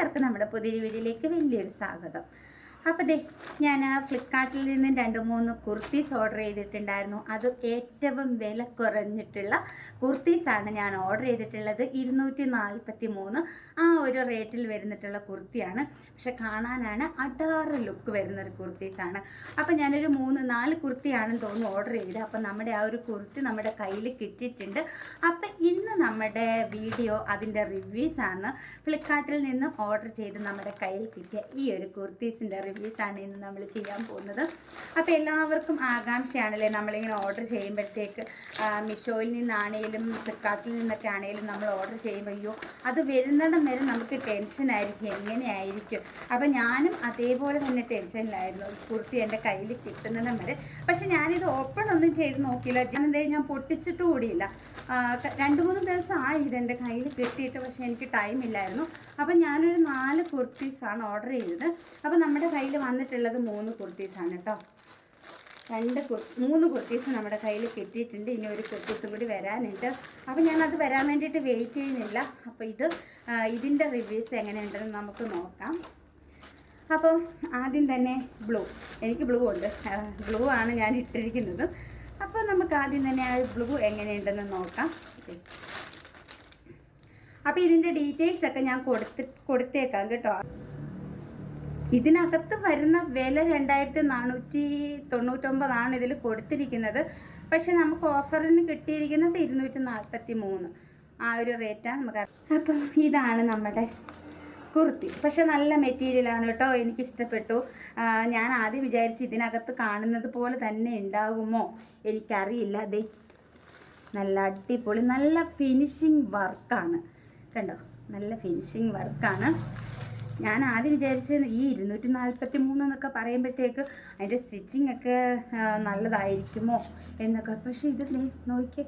എല്ലാവർക്കും നമ്മുടെ പുതിയ വീഡിയോയിലേക്ക് വലിയൊരു സ്വാഗതം. അപ്പോൾ ഞാൻ ഫ്ലിപ്കാർട്ടിൽ നിന്ന് 2-3 കുർത്തീസ് ഓർഡർ ചെയ്തിട്ടുണ്ടായിരുന്നു. അത് ഏറ്റവും വില കുറഞ്ഞിട്ടുള്ള കുർത്തീസാണ് ഞാൻ ഓർഡർ ചെയ്തിട്ടുള്ളത്. 243 ആ ഒരു റേറ്റിൽ വരുന്നിട്ടുള്ള കുർത്തിയാണ്. പക്ഷെ കാണാനാണ് അടാറ് ലുക്ക് വരുന്നൊരു കുർത്തീസാണ്. അപ്പോൾ ഞാനൊരു 3-4 കുർത്തിയാണെന്ന് തോന്നുന്നു ഓർഡർ ചെയ്ത്. അപ്പോൾ നമ്മുടെ ആ ഒരു കുർത്തി നമ്മുടെ കയ്യിൽ കിട്ടിയിട്ടുണ്ട്. അപ്പം ഇന്ന് നമ്മുടെ വീഡിയോ അതിൻ്റെ റിവ്യൂസാണ്. ഫ്ലിപ്കാർട്ടിൽ നിന്ന് ഓർഡർ ചെയ്ത് നമ്മുടെ കയ്യിൽ കിട്ടിയ ഈ ഒരു കുർത്തീസിൻ്റെ റിവ്യൂസാണ് ഇന്ന് നമ്മൾ ചെയ്യാൻ പോകുന്നത്. അപ്പോൾ എല്ലാവർക്കും ആകാംക്ഷയാണല്ലേ, നമ്മളിങ്ങനെ ഓർഡർ ചെയ്യുമ്പോഴത്തേക്ക് മീഷോയിൽ നിന്നാണേലും ഫ്ലിപ്കാർട്ടിൽ നിന്നൊക്കെ ആണെങ്കിലും നമ്മൾ ഓർഡർ ചെയ്യുമ്പോൾ അയ്യോ അത് വരുന്നിടം വരെ നമുക്ക് ടെൻഷനായിരിക്കും, എങ്ങനെയായിരിക്കും. അപ്പോൾ ഞാനും അതേപോലെ തന്നെ ടെൻഷനിലായിരുന്നു, കുർത്തി എൻ്റെ കയ്യിൽ കിട്ടുന്നിടം വരെ. പക്ഷെ ഞാനിത് ഓപ്പൺ ഒന്നും ചെയ്ത് നോക്കിയില്ല. ഞാൻ പൊട്ടിച്ചിട്ട് കൂടിയില്ല. 2-3 ദിവസം ആയി ഇതെൻ്റെ കയ്യിൽ കിട്ടിയിട്ട്. പക്ഷേ എനിക്ക് ടൈമില്ലായിരുന്നു. അപ്പോൾ ഞാനൊരു 4 കുർത്തീസാണ് ഓർഡർ ചെയ്തത്. അപ്പോൾ നമ്മുടെ കയ്യിൽ വന്നിട്ടുള്ളത് 3 കുർത്തീസാണ് കേട്ടോ. 3 കുർത്തീസ് നമ്മുടെ കയ്യിൽ കിട്ടിയിട്ടുണ്ട്. ഇനി ഒരു കുർത്തീസും കൂടി വരാനുണ്ട്. അപ്പോൾ ഞാനത് വരാൻ വേണ്ടിയിട്ട് വെയിറ്റ് ചെയ്യുന്നില്ല. അപ്പോൾ ഇതിൻ്റെ റിവ്യൂസ് എങ്ങനെയുണ്ടെന്ന് നമുക്ക് നോക്കാം. അപ്പോൾ ആദ്യം തന്നെ എനിക്ക് ബ്ലൂ ഉണ്ട്. ബ്ലൂ ആണ് ഞാൻ ഇട്ടിരിക്കുന്നത്. അപ്പോൾ നമുക്ക് ആദ്യം തന്നെ ആ ബ്ലൂ എങ്ങനെയുണ്ടെന്ന് നോക്കാം. അപ്പോൾ ഇതിൻ്റെ ഡീറ്റെയിൽസ് ഒക്കെ ഞാൻ കൊടുത്തേക്കാം കേട്ടോ. ഇതിനകത്ത് വരുന്ന വില 2499 ഇതിൽ കൊടുത്തിരിക്കുന്നത്. പക്ഷെ നമുക്ക് ഓഫറിന് കിട്ടിയിരിക്കുന്നത് 243 ആ ഒരു റേറ്റാണ് നമുക്ക്. അപ്പം ഇതാണ് നമ്മുടെ കുർത്തി. പക്ഷെ നല്ല മെറ്റീരിയലാണ് കേട്ടോ, എനിക്കിഷ്ടപ്പെട്ടു. ഞാൻ ആദ്യം വിചാരിച്ചു ഇതിനകത്ത് കാണുന്നത് പോലെ തന്നെ ഉണ്ടാകുമോ, എനിക്കറിയില്ല. നല്ല അടിപൊളി നല്ല ഫിനിഷിങ് വർക്കാണ് കണ്ടോ, നല്ല ഫിനിഷിങ് വർക്കാണ്. ഞാൻ ആദ്യം വിചാരിച്ചത് ഈ 243 എന്നൊക്കെ പറയുമ്പോഴത്തേക്ക് അതിൻ്റെ സ്റ്റിച്ചിങ് ഒക്കെ നല്ലതായിരിക്കുമോ എന്നൊക്കെ. പക്ഷേ ഇത് നോക്കിയേ,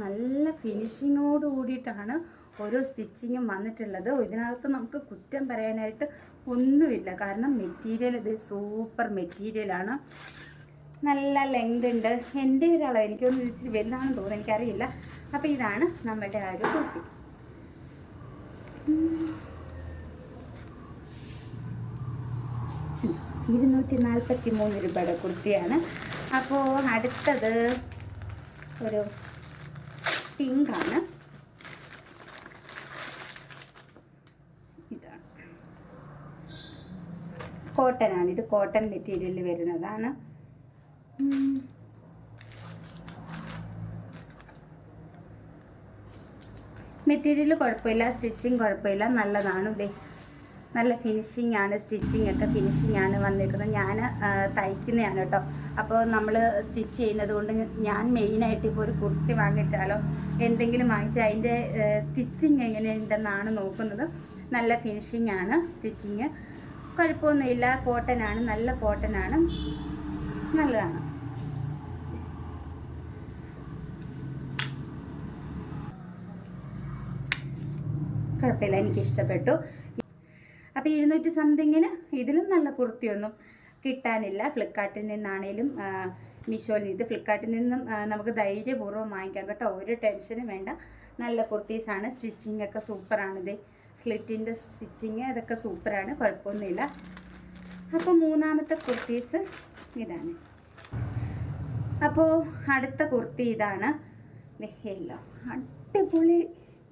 നല്ല ഫിനിഷിങ്ങോട് കൂടിയിട്ടാണ് ഓരോ സ്റ്റിച്ചിങ്ങും വന്നിട്ടുള്ളത്. ഇതിനകത്ത് നമുക്ക് കുറ്റം പറയാനായിട്ട് ഒന്നുമില്ല. കാരണം മെറ്റീരിയൽ ഇത് സൂപ്പർ മെറ്റീരിയലാണ്. നല്ല ലെങ്ത് ഉണ്ട്. എൻ്റെ ഒരളവ് എനിക്കൊന്ന് ഇച്ചിരി വലുതാണെന്ന് തോന്നുന്നു, എനിക്കറിയില്ല. അപ്പോൾ ഇതാണ് നമ്മുടെ ആ ഒരു കുർത്തി. 243 രൂപയുടെ കുർത്തിയാണ്. അപ്പോൾ അടുത്തത് ഒരു പിങ്കാണ്. ഇതാണ് കോട്ടനാണ്. ഇത് കോട്ടൺ മെറ്റീരിയൽ വരുന്നതാണ്. മെറ്റീരിയൽ കുഴപ്പമില്ല, സ്റ്റിച്ചിങ് കുഴപ്പമില്ല, നല്ലതാണ്. നല്ല ഫിനിഷിംഗ് ആണ്, സ്റ്റിച്ചിങ് ഒക്കെ ഫിനിഷിംഗ് ആണ് വന്നിരിക്കുന്നത്. ഞാൻ തയ്ക്കുന്നതാണ് കേട്ടോ. അപ്പോൾ നമ്മൾ സ്റ്റിച്ച് ചെയ്യുന്നത് കൊണ്ട് ഞാൻ മെയിനായിട്ട് ഇപ്പോൾ ഒരു കുർത്തി വാങ്ങിച്ചാലോ എന്തെങ്കിലും വാങ്ങിച്ചാൽ അതിൻ്റെ സ്റ്റിച്ചിങ് എങ്ങനെയുണ്ടെന്നാണ് നോക്കുന്നത്. നല്ല ഫിനിഷിംഗ് ആണ്, സ്റ്റിച്ചിങ് കുഴപ്പമൊന്നുമില്ല. കോട്ടനാണ്, നല്ല കോട്ടനാണ്, നല്ലതാണ്. കുഴപ്പമില്ല, എനിക്കിഷ്ടപ്പെട്ടു. അപ്പോൾ 200 സംതിങ്ങിന് ഇതിലും നല്ല കുർത്തിയൊന്നും കിട്ടാനില്ല. ഫ്ലിപ്കാർട്ടിൽ നിന്നാണേലും മീഷോയിൽ ഇത് ഫ്ലിപ്കാർട്ടിൽ നിന്നും നമുക്ക് ധൈര്യപൂർവ്വം വാങ്ങിക്കാം കേട്ടോ, ഒരു ടെൻഷനും വേണ്ട. നല്ല കുർത്തീസാണ്. സ്റ്റിച്ചിങ് ഒക്കെ സൂപ്പറാണ്. സ്ലിറ്റിൻ്റെ സ്റ്റിച്ചിങ് അതൊക്കെ സൂപ്പറാണ്, കുഴപ്പമൊന്നുമില്ല. അപ്പോൾ 3ാമത്തെ കുർത്തീസ് ഇതാണ്. അപ്പോൾ അടുത്ത കുർത്തി ഇതാണ്. യെല്ലോ, അടിപൊളി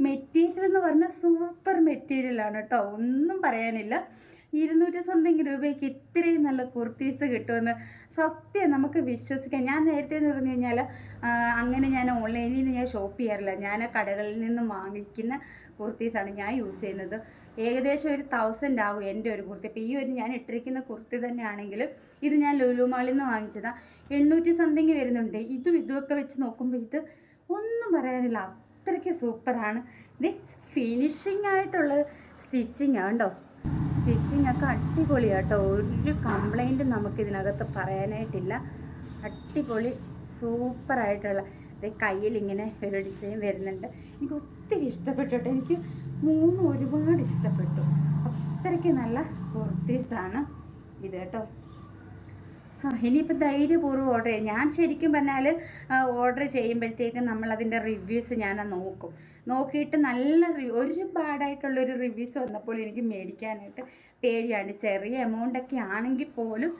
മെറ്റീരിയൽ എന്ന് പറഞ്ഞാൽ സൂപ്പർ മെറ്റീരിയലാണ് കേട്ടോ, ഒന്നും പറയാനില്ല. 200 സംതിങ് രൂപയ്ക്ക് ഇത്രയും നല്ല കുർത്തീസ് കിട്ടുമെന്ന് സത്യം നമുക്ക് വിശ്വസിക്കാം. ഞാൻ നേരത്തെ എന്ന് പറഞ്ഞു കഴിഞ്ഞാൽ അങ്ങനെ ഞാൻ ഓൺലൈനിൽ നിന്ന് ഞാൻ ഷോപ്പ് ചെയ്യാറില്ല. ഞാൻ കടകളിൽ നിന്നും വാങ്ങിക്കുന്ന കുർത്തീസാണ് ഞാൻ യൂസ് ചെയ്യുന്നത്. ഏകദേശം ഒരു 1000 ആകും എൻ്റെ ഒരു കുർത്തി. ഇപ്പോൾ ഈ ഒരു ഞാൻ ഇട്ടിരിക്കുന്ന കുർത്തി തന്നെയാണെങ്കിലും ഇത് ഞാൻ ലുലു മാളിൽ നിന്ന് വാങ്ങിച്ചതാണ്. 800 സംതിങ് വരുന്നുണ്ട്. ഇതുമൊക്കെ വെച്ച് നോക്കുമ്പോൾ ഇത് ഒന്നും പറയാനില്ല, അത്രയ്ക്ക് സൂപ്പറാണ്. ഫിനിഷിംഗ് ആയിട്ടുള്ള സ്റ്റിച്ചിങ് ആണ് കേട്ടോ. സ്റ്റിച്ചിങ് ഒക്കെ അടിപൊളിയാണ് കേട്ടോ, ഒരു കംപ്ലൈൻറ്റും നമുക്കിതിനകത്ത് പറയാനായിട്ടില്ല. അടിപൊളി സൂപ്പറായിട്ടുള്ള കയ്യിൽ ഇങ്ങനെ ഒരു ഡിസൈൻ വരുന്നുണ്ട്. എനിക്ക് ഒത്തിരി ഇഷ്ടപ്പെട്ടു കേട്ടോ, എനിക്ക് 3 ഒരുപാട് ഇഷ്ടപ്പെട്ടു. അത്രയ്ക്ക് നല്ല കുർത്തീസാണ് ഇത് കേട്ടോ. ഇനിയിപ്പോൾ ധൈര്യപൂർവ്വം ഓർഡർ ചെയ്യും. ഞാൻ ശരിക്കും പറഞ്ഞാൽ ഓർഡർ ചെയ്യുമ്പോഴത്തേക്കും നമ്മളതിൻ്റെ റിവ്യൂസ് ഞാൻ നോക്കും. നോക്കിയിട്ട് നല്ല ഒരുപാടായിട്ടുള്ളൊരു റിവ്യൂസ് വന്നപ്പോൾ എനിക്ക് മേടിക്കാനായിട്ട് പേടിയാണ്. ചെറിയ എമൗണ്ടൊക്കെ ആണെങ്കിൽ പോലും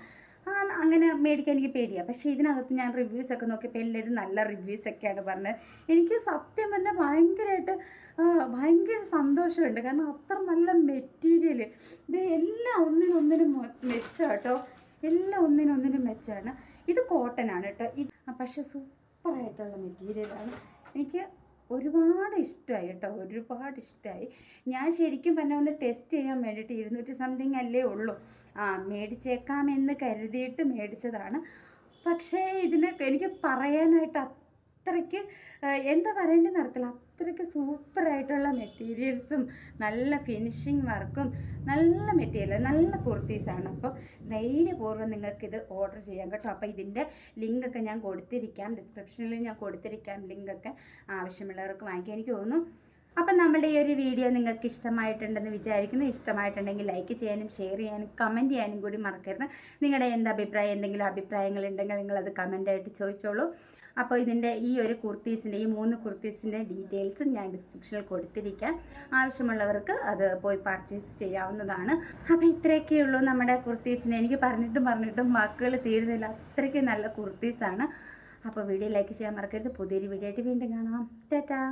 അങ്ങനെ മേടിക്കാൻ എനിക്ക് പേടിയാണ്. പക്ഷേ ഇതിനകത്ത് ഞാൻ റിവ്യൂസൊക്കെ നോക്കിയപ്പോൾ എല്ലാവരും നല്ല റിവ്യൂസൊക്കെയാണ് പറഞ്ഞത്. എനിക്ക് സത്യം പറഞ്ഞാൽ ഭയങ്കര സന്തോഷമുണ്ട്. കാരണം അത്ര നല്ല മെറ്റീരിയൽ, ഇത് എല്ലാം ഒന്നിനൊന്നിനും മെച്ചം കേട്ടോ. എല്ലാം ഒന്നിനൊന്നിനും മെച്ചമാണ്. ഇത് കോട്ടനാണ് കേട്ടോ. പക്ഷെ സൂപ്പറായിട്ടുള്ള മെറ്റീരിയലാണ്. എനിക്ക് ഒരുപാട് ഇഷ്ടമായി കേട്ടോ, ഒരുപാട് ഇഷ്ടമായി. ഞാൻ ശരിക്കും പറഞ്ഞാൽ ഒന്ന് ടെസ്റ്റ് ചെയ്യാൻ വേണ്ടിയിട്ട് 200 സംതിങ് അല്ലേ ഉള്ളൂ, മേടിച്ചേക്കാമെന്ന് കരുതിയിട്ട് മേടിച്ചതാണ്. പക്ഷേ ഇതിനൊക്കെ എനിക്ക് പറയാനായിട്ട് അത്രയ്ക്ക് എന്താ പറയേണ്ടതെന്ന് അറിയത്തില്ല. അത്രയ്ക്ക് സൂപ്പറായിട്ടുള്ള മെറ്റീരിയൽസും നല്ല ഫിനിഷിങ് വർക്കും നല്ല മെറ്റീരിയൽ, നല്ല കുർത്തീസാണ്. അപ്പോൾ ധൈര്യപൂർവ്വം നിങ്ങൾക്കിത് ഓർഡർ ചെയ്യാം കേട്ടോ. അപ്പോൾ ഇതിൻ്റെ ലിങ്കൊക്കെ ഞാൻ കൊടുത്തിരിക്കാം, ഡിസ്ക്രിപ്ഷനിൽ ഞാൻ കൊടുത്തിരിക്കാം ലിങ്കൊക്കെ. ആവശ്യമുള്ളവർക്ക് വാങ്ങിക്കാൻ എനിക്ക് തോന്നുന്നു. അപ്പം നമ്മുടെ ഈ ഒരു വീഡിയോ നിങ്ങൾക്ക് ഇഷ്ടമായിട്ടുണ്ടെന്ന് വിചാരിക്കുന്നു. ഇഷ്ടമായിട്ടുണ്ടെങ്കിൽ ലൈക്ക് ചെയ്യാനും ഷെയർ ചെയ്യാനും കമൻറ്റ് ചെയ്യാനും കൂടി മറക്കരുത്. നിങ്ങളുടെ എന്തെങ്കിലും അഭിപ്രായങ്ങളുണ്ടെങ്കിൽ നിങ്ങളത് കമൻറ്റായിട്ട് ചോദിച്ചോളൂ. അപ്പോൾ ഇതിൻ്റെ ഈ ഒരു കുർത്തീസിൻ്റെ, ഈ 3 കുർത്തീസിൻ്റെ ഡീറ്റെയിൽസ് ഞാൻ ഡിസ്ക്രിപ്ഷനിൽ കൊടുത്തിരിക്കാം. ആവശ്യമുള്ളവർക്ക് അത് പോയി പർച്ചേസ് ചെയ്യാവുന്നതാണ്. അപ്പോൾ ഇത്രയൊക്കെയുള്ളൂ നമ്മുടെ കുർത്തീസിന്. എനിക്ക് പറഞ്ഞിട്ടും വാക്കുകൾ തീരുന്നില്ല, അത്രയ്ക്ക് നല്ല കുർത്തീസാണ്. അപ്പോൾ വീഡിയോ ലൈക്ക് ചെയ്യാൻ മറക്കരുത്. പുതിയൊരു വീഡിയോ ആയിട്ട് വീണ്ടും കാണാം. ടാറ്റാ.